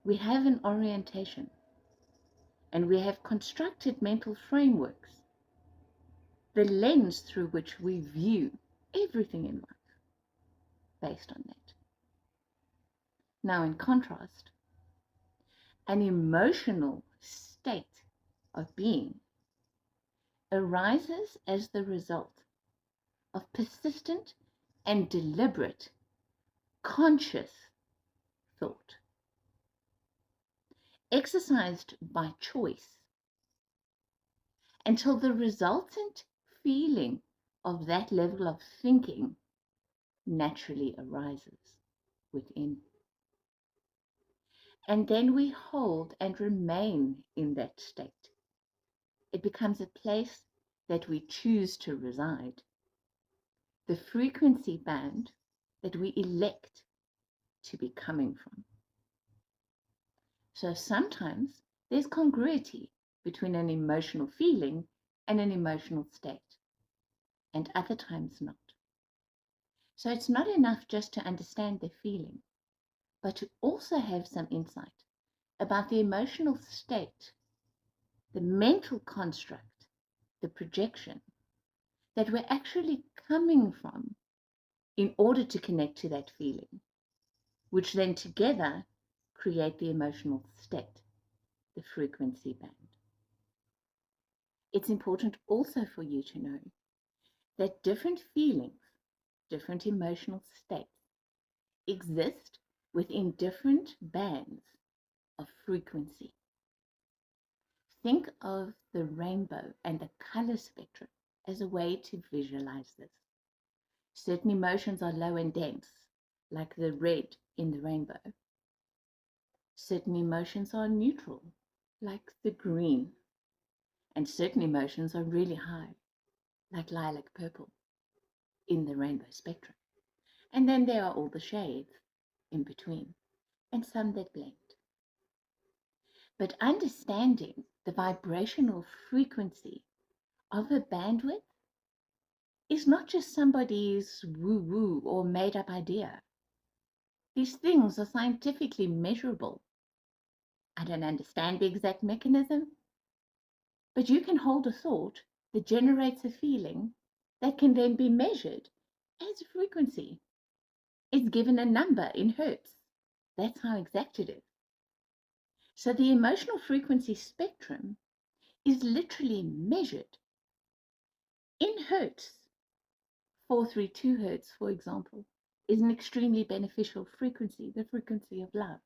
We have an orientation, and we have constructed mental frameworks, the lens through which we view everything in life based on that. Now, in contrast, an emotional state of being arises as the result of persistent and deliberate conscious thought, exercised by choice, until the resultant feeling of that level of thinking naturally arises within. And then we hold and remain in that state. It becomes a place that we choose to reside, the frequency band that we elect to be coming from. So sometimes there's congruity between an emotional feeling and an emotional state, and other times not. So it's not enough just to understand the feeling, but to also have some insight about the emotional state, the mental construct, the projection that we're actually coming from in order to connect to that feeling, which then together create the emotional state, the frequency band. It's important also for you to know that different feelings, different emotional states exist within different bands of frequency. Think of the rainbow and the color spectrum as a way to visualize this. Certain emotions are low and dense, like the red in the rainbow. Certain emotions are neutral, like the green. And certain emotions are really high, like lilac purple in the rainbow spectrum. And then there are all the shades in between, and some that blend. But understanding the vibrational frequency of a bandwidth is not just somebody's woo-woo or made-up idea. These things are scientifically measurable. I don't understand the exact mechanism, but you can hold a thought that generates a feeling that can then be measured as frequency. It's given a number in hertz. That's how exact it is. So the emotional frequency spectrum is literally measured in hertz. 432 hertz, for example, is an extremely beneficial frequency, the frequency of love.